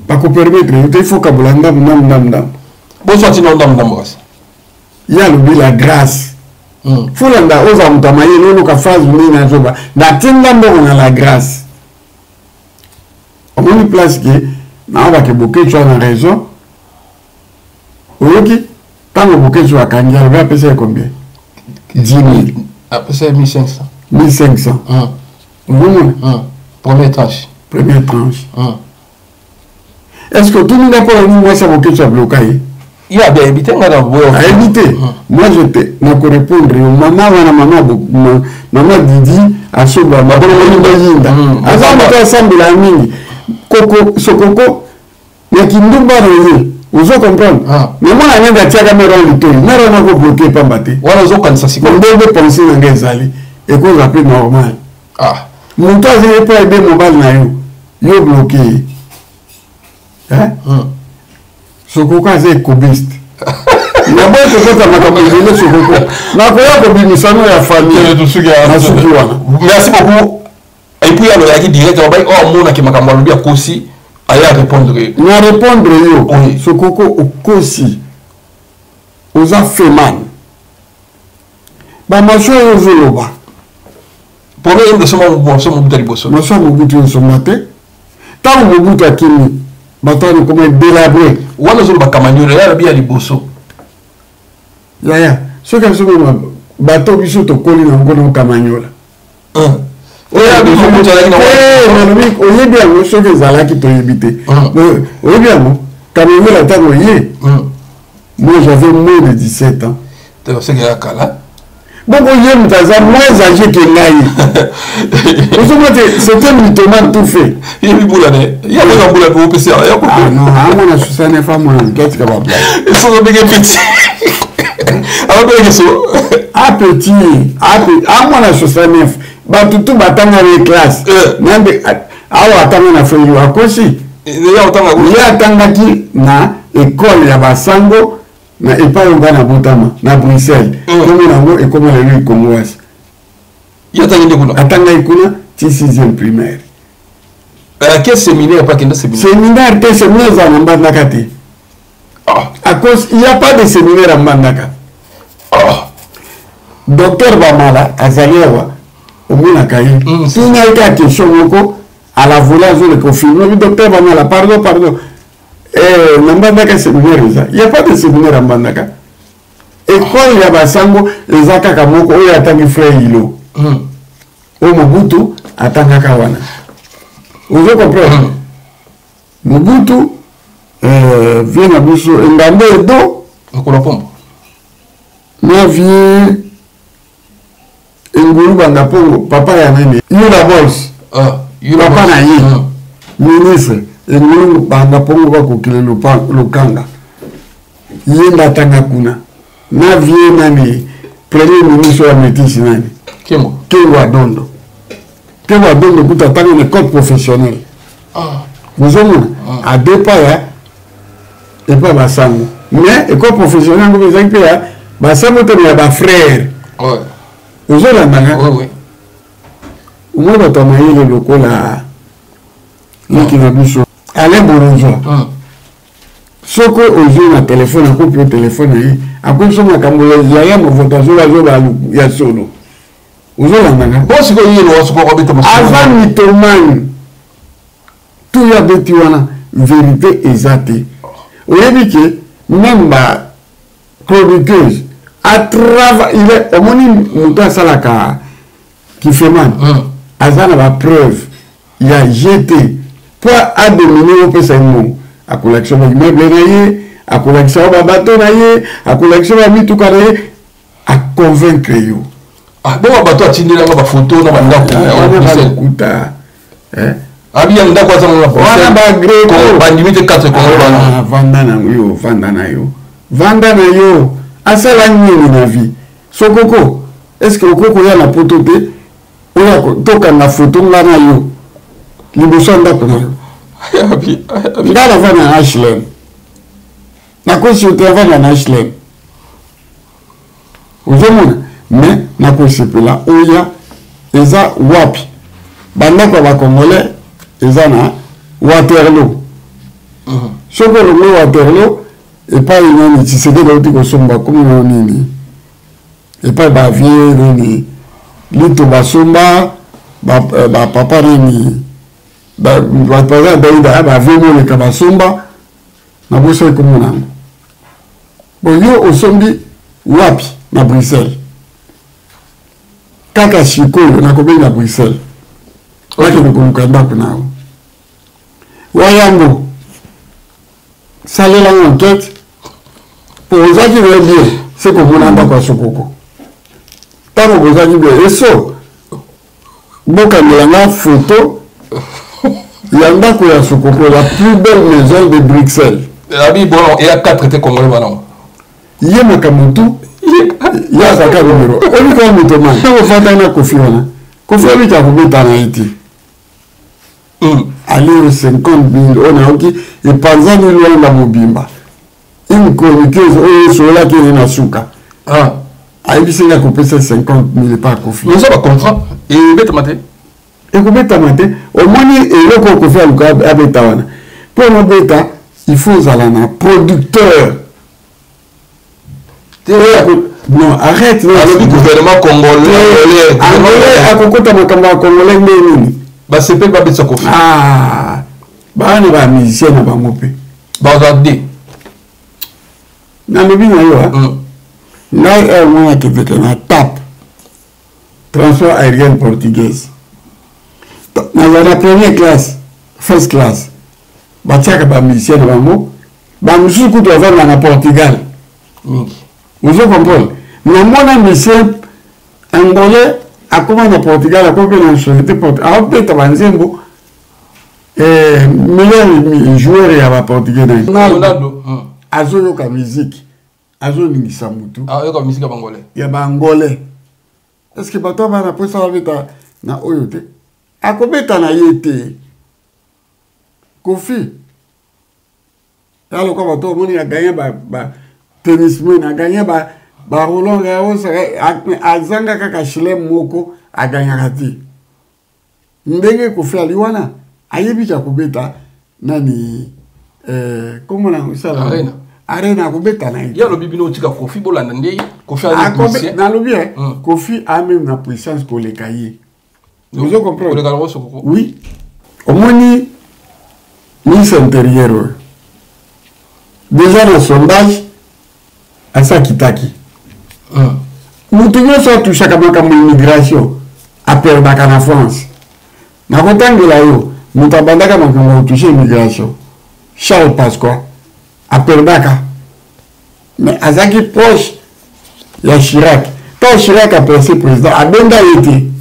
Bako permettre il faut kabula ndam boso atina ndam basi ya lobi la grâce fulanda oza mutamaye lolo ka phase ni na zoba na tinda mboko na la grâce on une place qui na ba ke bokecho na raison. Ok, quand vous bouquez sur la candidat, vous allez payer combien? 10 000. Après c'est 1500. 1500. Vous Première tranche. Est-ce que tout le monde a pas dit moi ça bouquet sur bloqué? Il y a bien évité, à éviter. Moi j'étais, je peux répondre. Maman Didi, à ce moment, ma bonne Yinda. Avant de ensemble la mine, Coco, Sokoko, il y a qui nous barre. Vous comprenez? Mais moi, je vais dire que je vais bloquer pas battre. Voilà, je pense que c'est comme vous pensez dans les allées et qu'on appelle normal. Mon cas, je n'ai pas aidé mon bal, je vais bloqué. Hein? Ce coca, c'est cobiste. Il y a beaucoup de choses à ma campagne, ce coca. Ma collègue, c'est la famille. Merci beaucoup. Et puis, il y a direct, oh, mon qui m'a campagne, aussi. Allez répondre. Na répondre yo. Ce coco au kosi. Aux affaires. Ba macho yo zoloba. Pour nous de soma mo so mo butali boso. Mo so mo butu so maté. Tant mo buta kini. Batani comme délabré. Wana zoloba kamanyo ya bien li boso. Ya. Ce que so mo bato biso to koli na ngona kamanyola. Oye bien, je suis là qui t'ont évité. Oye bien, quand on la table, moi j'avais moins de 17 ans. C'est qu'il y a là. Bon, oye, mais t'as moins âgé que là. C'était un mythomane tout fait. Il y a eu boulane. Il y a eu un boulane pour PCR. Ah non, à mon âge, ça n'est pas mon enquête capable. Ils sont bien petits. Alors, bien sûr. Ah, petit. À mon âge, 69. Batutu batanga les classes. Nambe awa atanga na feuille à kosi. Il atanga ki na école ya basango na epa ngana botama na Bruxelles. Comme na ngo et comme la lui Congoise. Il atanga ikuna 6e primaire. Quel séminaire pas qu'un séminaire? Séminaire que séminaire za mbandaka te. À cause il y a pas de séminaire à mbandaka. Docteur Bamala azaliwa au moins la cahier. Si il y a une question à la volage de confirmer, le docteur va dire pardon. Il n'y a pas de séminaire en Bandaka. école ya basango eza kaka moko oyo atangi frère Ilo o Mobutu atangaka wana vous comprenez Mobutu vient na biso ngambe edo Nkola Pombo na vie Ngulu banga pongo papa ya nani Yula Bols papa na ye ministre Ngulu banga pongo bakokile lukanga ye ndatanga kuna na vie nani premier ministre wa métis nani Kengo Adondo kuta tanga une école professionnelle vous avez à deux pas et pas basango mais école professionnelle vous avez que basango te ya ba frère vous avez nanga oui moi batama ile lokola liki na biso ale boronzo soko ozo na téléphone akopi au téléphone akopi soma kambola ya mo votation la zoba ya solo ozo la nanga bon siko yelo soko ko beta avant mythomane tout ya beti wana vérité exacte oyebi ke même ba producteuse à travers il est omoni muto asalaka kifeman azana ba preuve il a jeté pour a dominer au pesa mo a collection ba immeuble na ye a collection ba bateau na ye a collection ba mituka na ye a convaincre yo bon bateau atindela ba photo na bandako na kuta abi yanda kwa za na wana ba greco ba limite 4 ko vanda na yo asala nini na vie sokoko est-ce que okoko ya na poto te oya toka na photo ngana yo liboso ndako na yo ngala vana na Ashlem na kosi utavana na Ashlem uzomona mais na kosi pela oya eza wapi bandako ba congolais eza na Waterloo soko lo Waterloo et pas une ni c'est de l'autre kosomba comme nini et pas ba vie nini lito basomba ba papa nini ba papa daida ba vie mo le kabasomba na boso comme na bon yo osombi wapi na Bruxelles kaka shikolo na kobenga Bruxelles waki mukunda kuna wayambo salela enquête pour les gens qui veulent dire c'est qu'on n'a pas quoi sokoko tant que vous avez dit et ça boka milanga photo yanda ko ya sokoko la plus belle maison de Bruxelles abi bon et à 4 était congolais maintenant yema kamutu ya saka numéro on dit comme tout man on va dans la confiance confiance ta kubeta na iti aller 50 000 on a ok et pendant nous on va mobimba une chroniqueuse oyo sola qui est na suka ayebi senga kopesa 50 000 par kofi nous avons contrat et beta maté et ko beta maté au moins eloko kofi aluka abeta wana pour no beta il faut zala na producteur non arrête le gouvernement congolais akokota makambo congolais nini ba sepe ba beta kofi bana ba musicien na bango pe ba zadé na lobi na yo ngai mwana kiveke na TAP transport aérien portugaise na la première classe first class batiaka ba musicien na bango ba mususu kutu avanda na Portugal vous comprenez na mwana musicien angolais akoma na Portugal akope na société Portugal apeta banzembo meilleur joueur ya ba portugais na Ronaldo azoyoka musique azolingisa mutu ayoka musique ya bangolais ya bangolais est-ce que bato bana posa babeta na oyo te akobeta na ye te Kofi aloko bato moni a gagné ba tennisman a gagné ba Roland Garros azanga kaka Chelem moko a gagné te ndenge Kofi aliwana ayebi ka kobeta nani comment on usala arena kubeta na ya lo bibino tika Kofi bolanda ndeye Kofi a puissance na lobi Kofi a même na puissance pour les cahiers vous comprenez oui au moins ministre intérieur déjà le sondage à ça kitaki Nous tous touché à l'immigration à perdre en France. Nous avons nous avons touché l'immigration. Charles Pasqua à perdre. Mais Azaki proche, il y a Chirac. Quand Chirac a passé président, a bien été.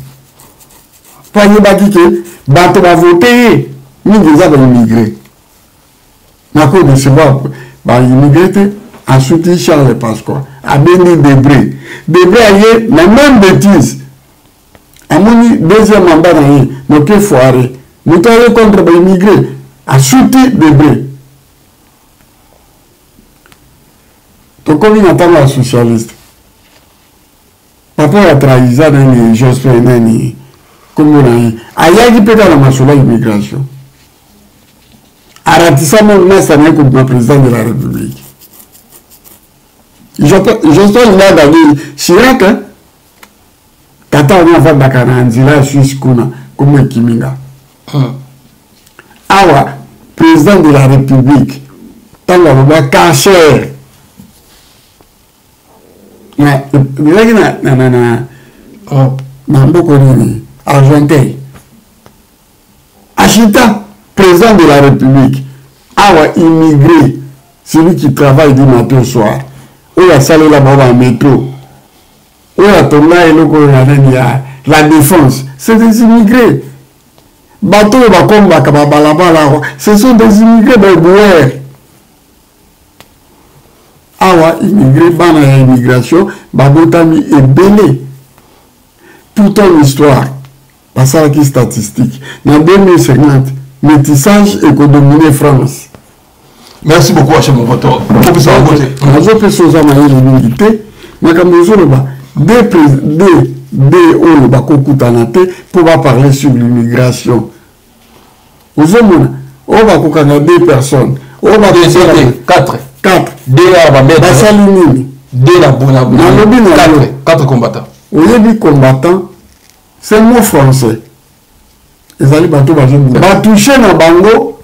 Pas de bâti que Bato va voter, nous devons immigrés. N'a pas de savoir, immigré, a soutenu Charles Pasqua, a bien dit Debré. Debré a eu la même bêtise. A mon deuxième mandat, nous avons foiré. Nous avons contre les immigrés, a soutenu Debré. Donc, comme il entend la socialiste, papa a trahi ça dans les Jospin, comme on a dit, il peut dans la maçonnerie l'immigration. Aratissa mon comme le président de la République. Jospin, il a gagné Chirac, Tata, on va faire Anzila, Suisse, comme Kiminga. Awa, président de la République, tant qu'on va cacher. Argentin. Achita, président de la République, a immigré, celui qui travaille du matin au soir. Il a salé là-bas en métro. Il a tombé la défense. C'est des immigrés. Bateau, ce sont des immigrés de Bouer. Awa immigré, bana immigration, babotami est belé. Toute une histoire, pas ça qui statistique. Dans 2050, métissage économique France. Merci beaucoup, Hachem Mokoto. Professeur Ngote. Nazo personnes à l'unité, mais comme nous avons des olo bakokutanate pour parler sur l'immigration. Nous avons deux personnes. On va quatre. 4. Quatre combattants. Au lieu combattant, c'est le mot français. Les alliés bateaux va toucher dans Bango,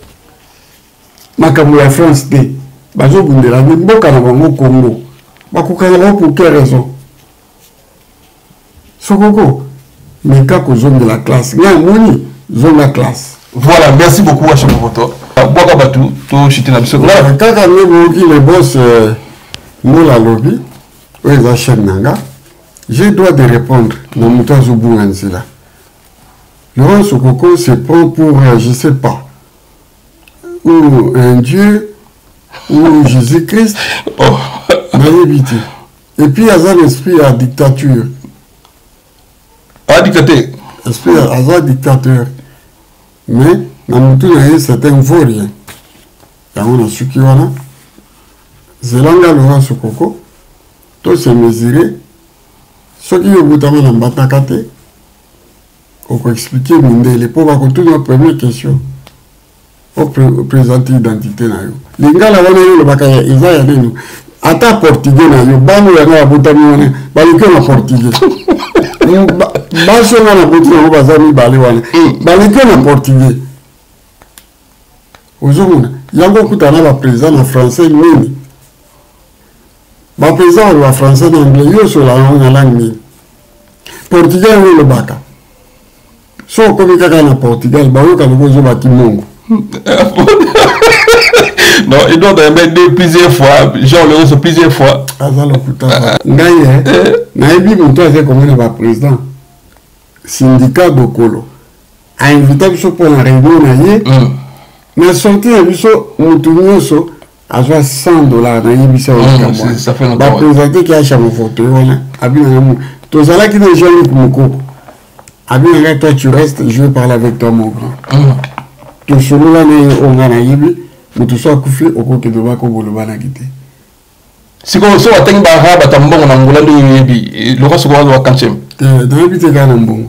Makamou la France T. Bazo Bundela, Mboka na Bango Congo. Bakukana pour quelle raison? Sokoko, mais quand zone de la classe, il y a une zone de la classe. Voilà, merci beaucoup à chaque fois. Boka Batou, tout chité na biso. Quand on les boss, nous la lobby, ils achètent Nanga, j'ai droit de répondre dans mon temps au bout là. Laurent Sokoko se prend pour, je ne sais pas, ou un Dieu, ou Jésus-Christ, naïvité. Et puis, il y a un esprit à dictature. À dictateur. Esprit à dictateur. Mais, dans mon tour, c'est un vaurien. Il y a un su qui va là. Zelanga Laurent Sokoko, tout se mesurer. Ce qui est notamment dans Batakate, on peut expliquer les pauvres à toute la première question. On peut présenter l'identité. Les gars, là, le Bakaya, ils ont ata portugais, ils ont ban le Boutami, ils ont portugais. Baso na Boutami, ils ont bazami balewane. Balike na portugais. Aujourd'hui, il y a beaucoup de président en français, mais le président en français en anglais, il y a la langue. Portugais, il y a le baka. Si on connaît quelqu'un en Portugal, il y a le baki mongo. Non, il doit mettre plusieurs fois, genre le reçoit plusieurs fois. Ah, ça le putain. Ngaye, Naïbi, mon toit, c'est comme le président. Syndicat de Kolo. A invité pour la réunion, mais sorti un biso, Moutounioso, à $100, ça fait longtemps. Présenté qui a chameau photo, tout ça là qui est jeune comme Moko. Abin, toi tu restes, je vais parler avec toi, mon grand. Tout ce là, on a naïbi, mais tout ça, Koufi, au côté de Bako, Bolobana Guité. Si on se voit, on a un Angola de le reste, on va cancher. Dans le but de Ganambon.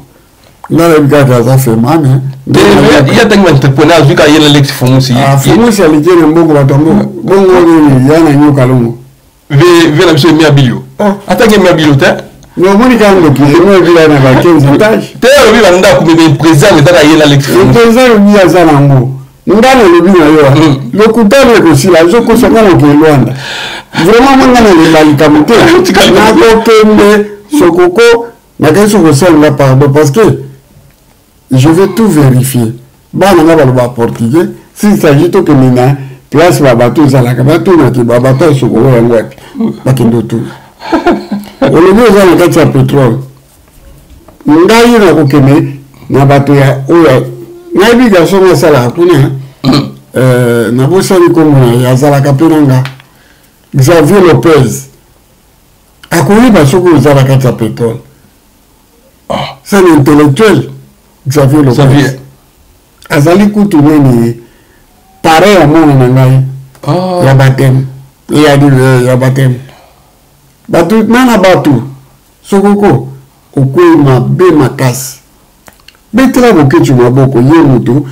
Là, le gars a fait mal. Il y a des entrepreneurs qui ont l'élection aussi. Ah, Fomou, c'est l'idée de Mbongo Batambo. Bongo, il y a un yo kalongo. Viens à M. Miabilio. Attaquez Miabilio, t'es? Non, moi, il y a un qui est là, 15 étages. T'es arrivé là, on a comme président, il y a l'élection. Le président, il y a Zalango. ngana lobi na yo lokutana ko sila zoko sangana ko Luanda vraiment ngana le balikamute na ko kende sokoko na keso ko sanga pardon parce que je vais tout vérifier bana nga ba portugais s'il s'agit to que mina place ba bato za ka bato na ki ba bato sokoko yango wapi bakendo tout olobi za na kati ya pétrole ngai na ko keme na bato ya oya ngai biga soma sala kuna na bosali komona ya zalaka penanga Xavier Lopez akoyiba soko zala kati ya pétrole c'est un intellectuel Xavier Lopez azali kutu nini pare ya mwana na ngai ya batem ya batem batu nana batu sokoko okwe mabe makasi betela boketu maboko ye mutu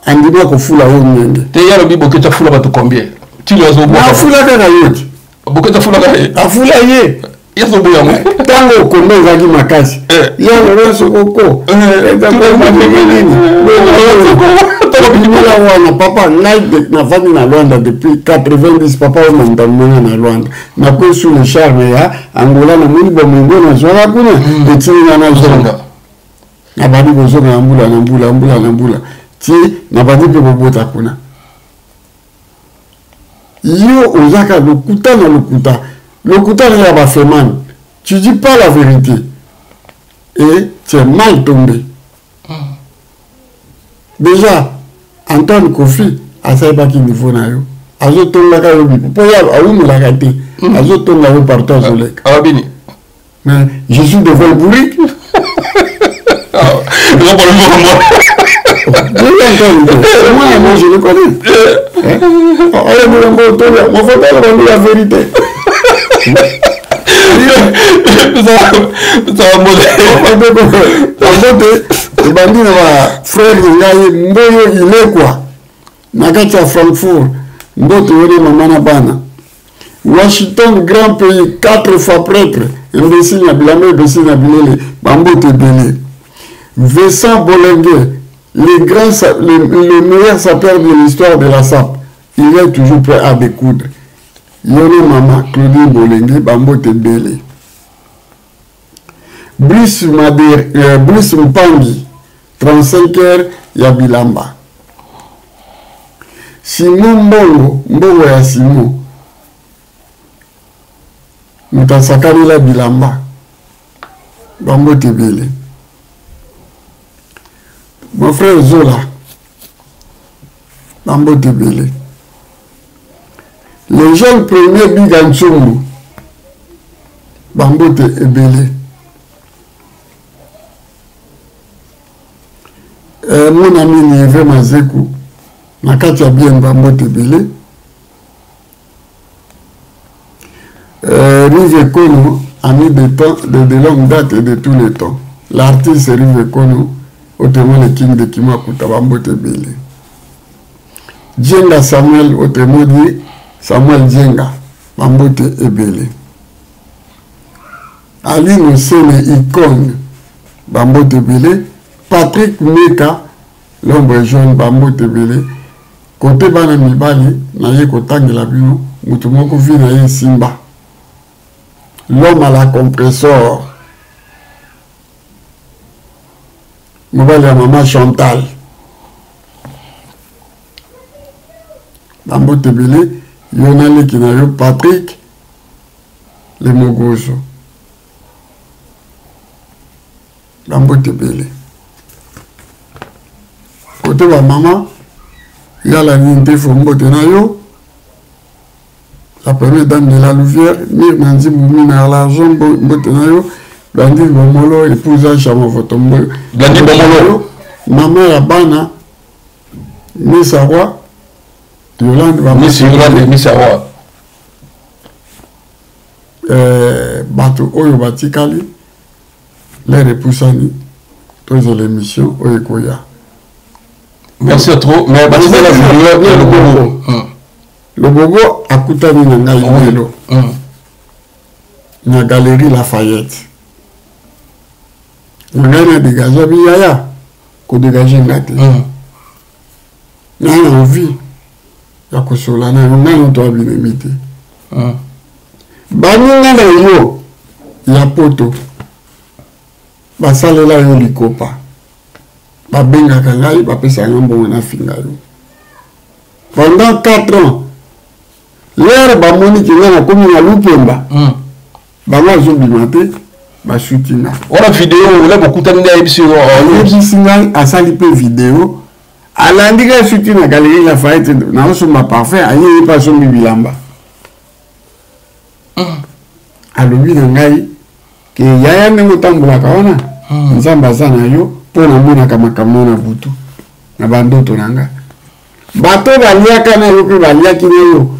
andima kofula yo nyenge te yalo bi boketa fula batu combien ti lo zo na fula kaka yoti boketa fula ka afula ye yazo boya mo tango kombe zaki makasi yalo lo sokoko eta ko mabengeni Bimila wana papa na fami na Luanda depuis 90 papa o mandamona na Luanda na ko sous le charme ya Angola na muni ba mungo na zona kuna etinga na zona na badi bozo na mbula ti na badi pe bobota kuna yo ozaka lokuta na ya ba feman tu dis pas la vérité et tu es mal tombé déjà Antoine Kofi a saibaki niveau na yo azotonga ka yo bipo po ya awumulaka te azotonga yo partout azoleka abini mais je suis devant le bourrique moi je le connais mon frère m'a dit la vérité ça va mourir bandi na ba frère ngai mboyo ilekwa na kati ya Frankfurt mboto wele mama na bana Washington grand pays 4 fois prêtre imbécile na bilame imbécile na bilele bambote belé Vincent Bolengue le meilleur sapeur de l'histoire de la SAP il est toujours prêt à découdre yone mama Claudine Bolengue bambote belé Brice Mpangi 35 heures ya bilamba Simon mbongo ya Simon mutasakani la bilamba bambo tebele mon frère Zola bambo tebele les jeunes premiers bigantsumbu bambo tebele mon ami Nieve Mazeku na kati ya bien bambo tebele Rive Kono ami de longue date et de tous les temps l'artiste Rive Kono autrement le king de Kimakuta bambo tebele Djenga Samuel autrement dit Samuel Djenga bambo tebele Ali Nosene icône bambo tebele Patrick Meka l'ombre jaune bambo tebele côté bana mibali na ye kotangela bino mutu moko vi na ye simba l'homme à la compresseur mobali ya mama Chantal bambo tebele yona leki na yo Patrick le mogoso bambo tebele côté ba maman yala ninte fombote na yo la première dame de la Louvière Mirnanzi Moumina l'argent mbote na yo Blandine Bomolo épouse Chama Votombo Blandine Bomolo maman ya bana Miss Arwa Yolande Miss Arwa bato oyo batikali les repoussani tous l'émission oyo koya. Merci à trop. Mais le Bogo a coûté na ngai na galerie Lafayette. On a dégagé biyaya ko dégager ngate. na envie ya kosola na ngana to abinemite baninga na yo ya poto basalela yo likopa babengaka ngai bapesa mbongo na finga yo pendant 4 ans lere bamoni ke na komi na lupemba bango azobima te basutinga wana video ola bokutani na ebisi ngai asali mpe video alandi ka suti na galerie la Fayette na osomba parfait aye pa sombi bilamba alobi na ngai ke yaya ndenge otambolaka wana nzambe aza na yo mpo namonaka makambo na butu na bandoto na ngai bato baliaka na yo mpe baliaki na yo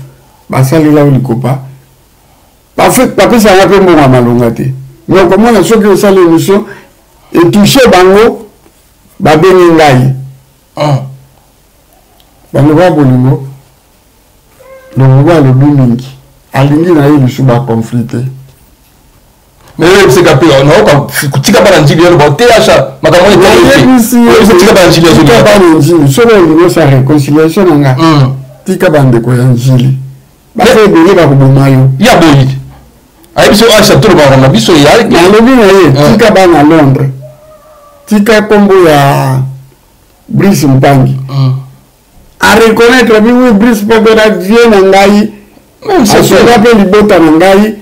basalela yo likopa bapesanga mpe mbongo malonga te nokomona soki osala émission etouche bango babengi ngai bango ba bolingo longo alobi mingi alingi na ye lisu baconflit te mais c'est capé on kutika bana njili yo bote acha makambo c'est tika bana njili yo tika bana njili solo lingo sa réconciliation nanga tika bande ko ya njili ba fe bele ba kuboma yo ya boyi ayibiso acha tout ba na biso ya na lobi na ye tika bana Londres tika kombo ya Brice Mpangi a reconnaître bi oui Brice Pogora Dieu na ngai asunga pe libota na ngai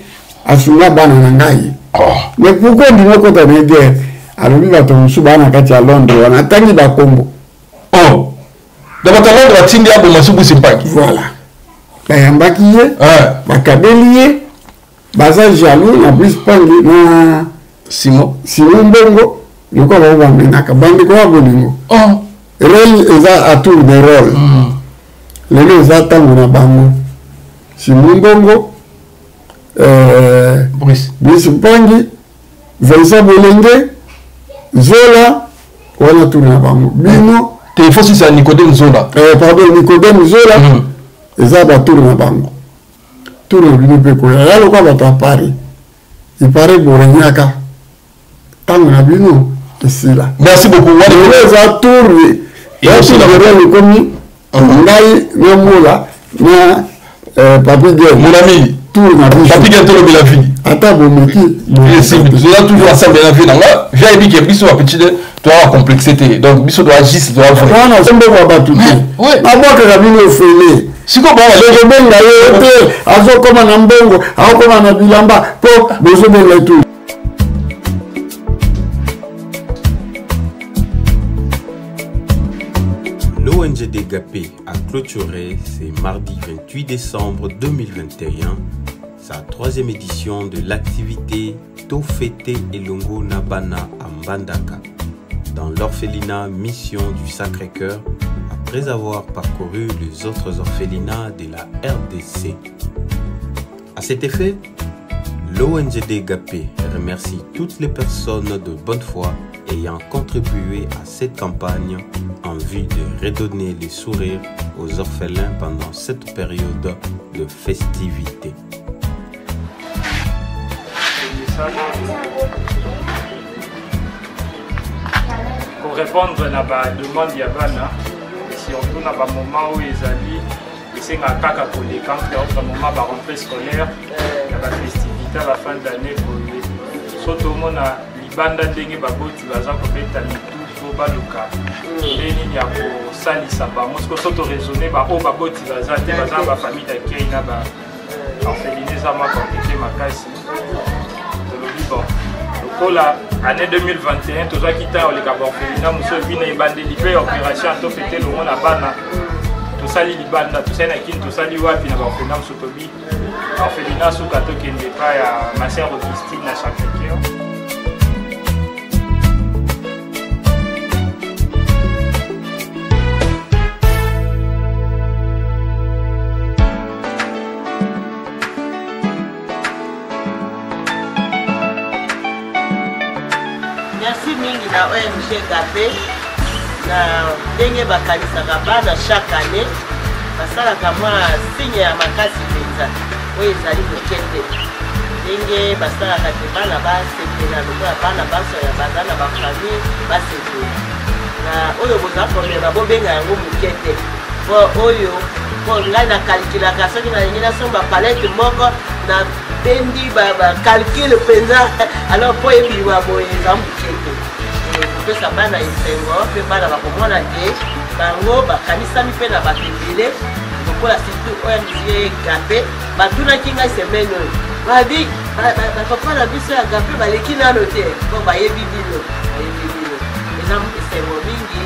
asunga bana na ngai mais pourquoi ndimo kota na guerre alobi bato musu bana kati ya Londres wana tangi ba kombo d'abord Londres atindi abo masubu Simpaki voilà bayambaki ye bakabeli ye baza jaloux na Brice Pogora na Simon Bongo yoko ba bamenaka bandi ko abolingo rôle eza à tour de rôle lelo eza tango na bango Simon Bongo Brice Mpangi Vincent Bolenge Zola wana tour na bango bino téléphone si c'est Nicodème Zola pardon Nicodème Zola eza ba tour na bango tour na bino pe ko ya lokwa bato a Paris il paraît borenyaka tango na bino esila merci beaucoup wale eza tour ya le komi ngai na mola na papi guerre mon ami tour na biso papi guerre tolo bila vie ata bomeki nous avons toujours ensemble na vie nanga j'ai dit que biso petit tu as complexité donc biso doit agir tu dois vrai non sembo ba batu te na boka ka bino fele siko ba le benga yo te azokoma na mbongo akoma na bilamba po bozo benga tout. L'ONGD Gapé a clôturé ce mardi 28 décembre 2021 sa 3e édition de l'activité Tofete Elongo Nabana à Mbandaka dans l'orphelinat Mission du Sacré-Cœur après avoir parcouru les autres orphelinats de la RDC. À cet effet, l'ONGD Gapé remercie toutes les personnes de bonne foi ayant contribué à cette campagne en vue de redonner les sourires aux orphelins pendant cette période de festivité. Pour répondre à la demande Yabana, surtout dans le moment où ils allaient, c'est un cas pour les camps, dans le moment de la rentrée scolaire, il y a la festivité à la fin de l'année. Surtout le monde a libanda dengue baboti baza kobeta mitu po baluka ndeni ya kosalisa bango soki raisonner bao baboti baza te baza ba famille d'accueil na ba orphelinat eza mwa komplike makasi tolobi bon lokola année 2021 tozwaki ntango oleka baorphelinat mosusu ebina ebandeli mpe opération tofete longo na bana tosali libanda tosali na kini tosali wapi na baorphelinat mosusu tobi orphelinat suka tokende epai ya Masser Augustine na Sacré-Cœur. Merci mingi na ONG Gapé na ndenge bakanisaka bana chaque année basalaka mwa signe ya makasi mpenza oyo ezali moke te ndenge basalaka te bana basepela lokola bana basoya baza na bafamille basepela na oyo bozala komema bobenga yango moke te oyo po ngai nakalkulaka soki nalingi nasomba palete moko na bendi bacalcule mpenza alors po ebima boye eza moke te kopesa bana esengo mpe bana bakomona te bango bakanisami mpe na bato ebele lokola surtout ONG Gape batunaki ngai semaine oyo babi bapapa na biso ya Gape baleki nano te po bayebi bino eza esengo mingi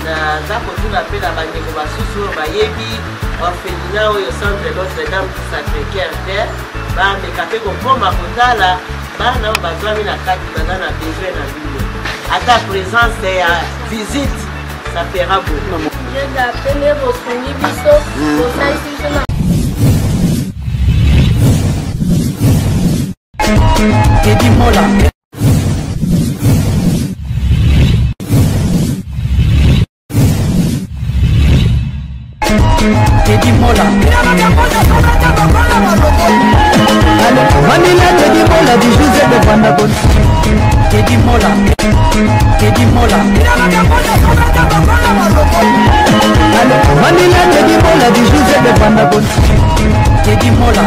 naza kotuna mpe na bandeko basusu oyo bayebi orphelinat oyo centre Notre Dame du Sacré-Cœur te bameka mpe kokoma kotala bana oyo bazwami na kati baza na besoin na bino ata présence ya visite ça fera beaucoup. Pene bosungi biso bosalisi biso na Teddy Mola Teddy Mola Vanilla Teddy Mola du José de Vandagon Teddy Mola Vanilla Teddy Mola du José de Vandagon Teddy Mola